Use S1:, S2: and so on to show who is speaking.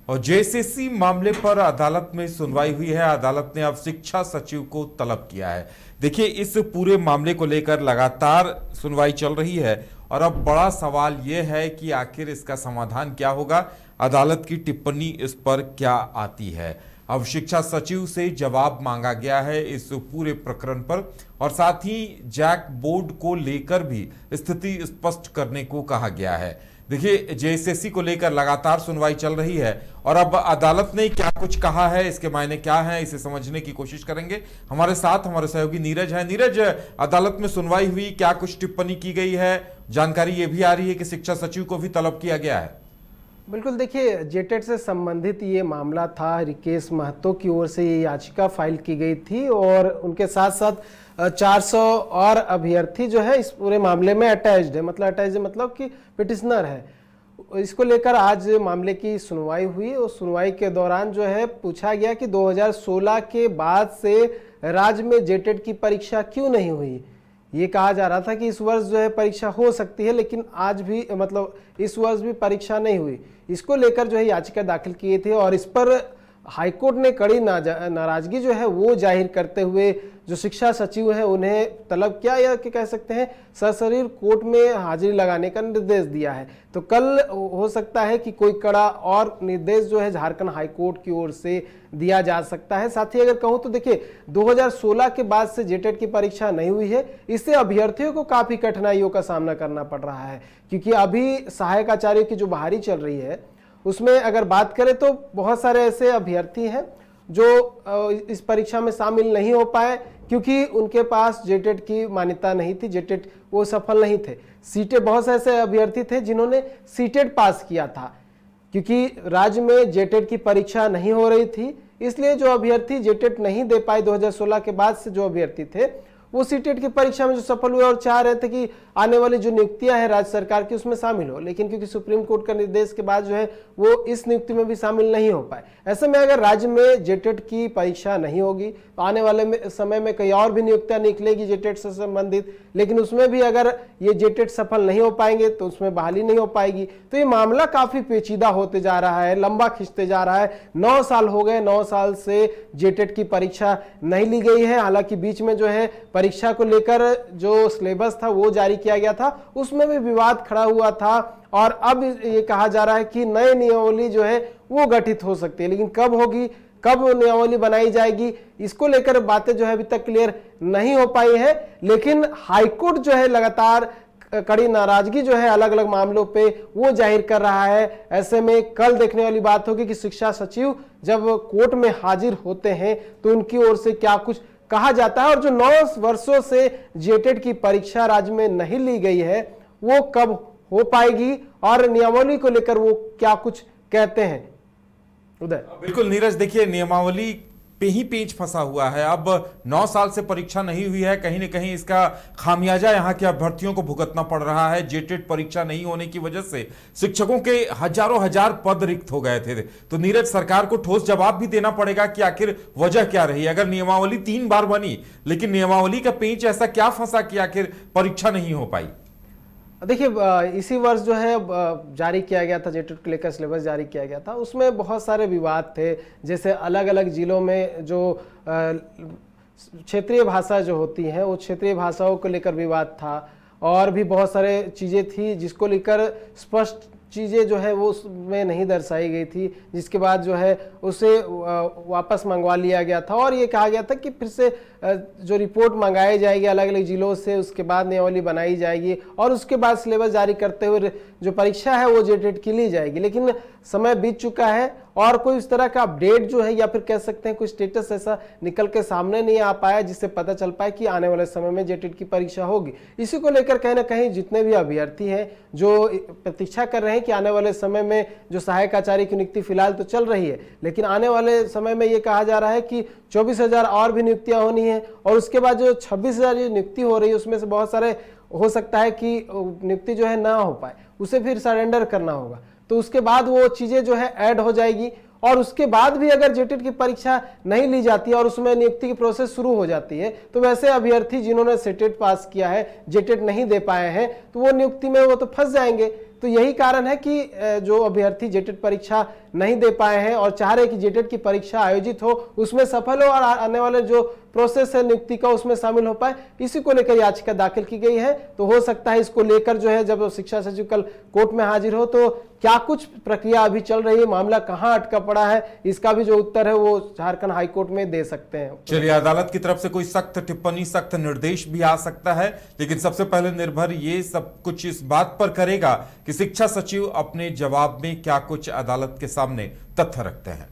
S1: और जेएसएससी मामले पर अदालत में सुनवाई हुई है। अदालत ने अब शिक्षा सचिव को तलब किया है। देखिए, इस पूरे मामले को लेकर लगातार सुनवाई चल रही है और अब बड़ा सवाल यह है कि आखिर इसका समाधान क्या होगा, अदालत की टिप्पणी इस पर क्या आती है। अब शिक्षा सचिव से जवाब मांगा गया है इस पूरे प्रकरण पर और साथ ही जैक बोर्ड को लेकर भी स्थिति स्पष्ट करने को कहा गया है। देखिए, जेएसएससी को लेकर लगातार सुनवाई चल रही है और अब अदालत ने क्या कुछ कहा है, इसके मायने क्या है, इसे समझने की कोशिश करेंगे। हमारे साथ हमारे सहयोगी नीरज है। नीरज, अदालत में सुनवाई हुई, क्या कुछ टिप्पणी की गई है? जानकारी ये भी आ रही है कि शिक्षा सचिव को भी तलब किया गया है।
S2: बिल्कुल, देखिए, जेटेट से संबंधित ये मामला था। रिकेश महतो की ओर से ये याचिका फाइल की गई थी और उनके साथ साथ 400 और अभ्यर्थी जो है इस पूरे मामले में अटैच्ड है, मतलब कि पिटिशनर है। इसको लेकर आज मामले की सुनवाई हुई और सुनवाई के दौरान जो है पूछा गया कि 2016 के बाद से राज्य में जेटेट की परीक्षा क्यों नहीं हुई। ये कहा जा रहा था कि इस वर्ष जो है परीक्षा हो सकती है, लेकिन आज भी इस वर्ष भी परीक्षा नहीं हुई। इसको लेकर जो है याचिका दाखिल किए थे और इस पर हाईकोर्ट ने कड़ी नाराजगी जो है वो जाहिर करते हुए जो शिक्षा सचिव हैं उन्हें तलब किया, या कि कह सकते हैं सशरीर कोर्ट में हाजिरी लगाने का निर्देश दिया है। तो कल हो सकता है कि कोई कड़ा और निर्देश जो है झारखंड हाईकोर्ट की ओर से दिया जा सकता है। साथ ही अगर कहूं तो देखिए, 2016 के बाद से जेटेट की परीक्षा नहीं हुई है। इससे अभ्यर्थियों को काफी कठिनाइयों का सामना करना पड़ रहा है, क्योंकि अभी सहायक आचार्य की जो बहाली चल रही है उसमें अगर बात करें तो बहुत सारे ऐसे अभ्यर्थी हैं जो इस परीक्षा में शामिल नहीं हो पाए क्योंकि उनके पास जेटेट की मान्यता नहीं थी, जेटेट वो सफल नहीं थे। सीटेट, बहुत से ऐसे अभ्यर्थी थे जिन्होंने सीटेट पास किया था, क्योंकि राज्य में जेटेट की परीक्षा नहीं हो रही थी, इसलिए जो अभ्यर्थी जेटेट नहीं दे पाए 2016 के बाद से जो अभ्यर्थी थे वो सीटेट की परीक्षा में जो सफल हुए और चाह रहे थे कि आने वाली जो नियुक्तियां हैं राज्य सरकार की उसमें शामिल हो, लेकिन क्योंकि सुप्रीम कोर्ट का निर्देश के बाद जो है वो इस नियुक्ति में भी शामिल नहीं हो पाए। ऐसे में अगर राज्य में जेटेट की परीक्षा नहीं होगी तो आने वाले समय में कई और भी नियुक्तियां निकलेगी जेटेट से संबंधित, लेकिन उसमें भी अगर ये जेटेट सफल नहीं हो पाएंगे तो उसमें बहाली नहीं हो पाएगी। तो ये मामला काफी पेचीदा होते जा रहा है, लंबा खिंचते जा रहा है। 9 साल हो गए, 9 साल से जेटेट की परीक्षा नहीं ली गई है। हालांकि बीच में जो है परीक्षा को लेकर जो सिलेबस था वो जारी किया गया था, उसमें भी विवाद खड़ा हुआ था और अब ये कहा जा रहा है कि नई नियमावली जो है वो गठित हो सकती है, लेकिन कब होगी, कब नियमावली बनाई जाएगी, इसको लेकर बातें जो है अभी तक क्लियर नहीं हो पाई है। लेकिन हाईकोर्ट जो है लगातार कड़ी नाराजगी जो है अलग अलग मामलों पे वो जाहिर कर रहा है। ऐसे में कल देखने वाली बात होगी कि शिक्षा सचिव जब कोर्ट में हाजिर होते हैं तो उनकी ओर से क्या कुछ कहा जाता है और जो 9 वर्षों से जेटेट की परीक्षा राज्य में नहीं ली गई है वो कब हो पाएगी और नियमावली को लेकर वो क्या कुछ कहते हैं। उदय।
S1: बिल्कुल नीरज, देखिए, नियमावली पे ही पेच फंसा हुआ है। अब 9 साल से परीक्षा नहीं हुई है, कहीं ना कहीं इसका खामियाजा यहाँ के अभ्यर्थियों को भुगतना पड़ रहा है। जेटेट परीक्षा नहीं होने की वजह से शिक्षकों के हजारों हजार पद रिक्त हो गए थे। तो नीरज, सरकार को ठोस जवाब भी देना पड़ेगा कि आखिर वजह क्या रही। अगर नियमावली 3 बार बनी, लेकिन नियमावली का पेच ऐसा क्या फंसा कि आखिर परीक्षा नहीं हो पाई।
S2: देखिए, इसी वर्ष जो है जारी किया गया था, जेटेट को लेकर सिलेबस जारी किया गया था, उसमें बहुत सारे विवाद थे। जैसे अलग अलग जिलों में जो क्षेत्रीय भाषा जो होती हैं वो क्षेत्रीय भाषाओं को लेकर विवाद था और भी बहुत सारे चीज़ें थी जिसको लेकर स्पष्ट चीज़ें जो है वो उसमें नहीं दर्शाई गई थी, जिसके बाद जो है उसे वापस मंगवा लिया गया था और ये कहा गया था कि फिर से जो रिपोर्ट मंगाई जाएगी अलग अलग जिलों से, उसके बाद नियमावली बनाई जाएगी और उसके बाद सिलेबस जारी करते हुए जो परीक्षा है वो जेटेट की ली जाएगी। लेकिन समय बीत चुका है और कोई इस तरह का अपडेट जो है या फिर कह सकते हैं कोई स्टेटस ऐसा निकल के सामने नहीं आ पाया जिससे पता चल पाए कि आने वाले समय में जेटेट की परीक्षा होगी। इसी को लेकर कहीं ना कहीं जितने भी अभ्यर्थी हैं जो प्रतीक्षा कर रहे हैं कि आने वाले समय में जो सहायक आचार्य की नियुक्ति फिलहाल तो चल रही है, लेकिन आने वाले समय में ये कहा जा रहा है कि 24,000 और भी नियुक्तियां होनी है और उसके बाद जो 26,000 नियुक्ति हो रही है उसमें से बहुत सारे हो सकता है कि नियुक्ति जो है ना हो पाए, उसे फिर सरेंडर करना होगा। तो उसके बाद वो चीजें जो है ऐड हो जाएगी और उसके बाद भी अगर जेटेट की परीक्षा नहीं ली जाती है और उसमें नियुक्ति की प्रोसेस शुरू हो जाती है तो वैसे अभ्यर्थी जिन्होंने सेटेट पास किया है, जेटेट नहीं दे पाए हैं, तो वो नियुक्ति में वो तो फंस जाएंगे। तो यही कारण है कि जो अभ्यर्थी जेटेट परीक्षा नहीं दे पाए हैं और चाह रहे कि जेटेट की परीक्षा आयोजित हो, उसमें सफल हो और आने वाले जो प्रोसेस है नियुक्ति का उसमें शामिल हो पाए, इसी को लेकर याचिका दाखिल की गई है। तो हो सकता है इसको लेकर जो है जब शिक्षा सचिव कल कोर्ट में हाजिर हो तो क्या कुछ प्रक्रिया अभी चल रही है, मामला कहां अटका पड़ा है, इसका भी जो उत्तर है वो झारखंड हाईकोर्ट में दे सकते हैं।
S1: चलिए, अदालत की तरफ से कोई सख्त टिप्पणी, सख्त निर्देश भी आ सकता है, लेकिन सबसे पहले निर्भर ये सब कुछ इस बात पर करेगा कि शिक्षा सचिव अपने जवाब में क्या कुछ अदालत के सामने तथ्य रखते हैं।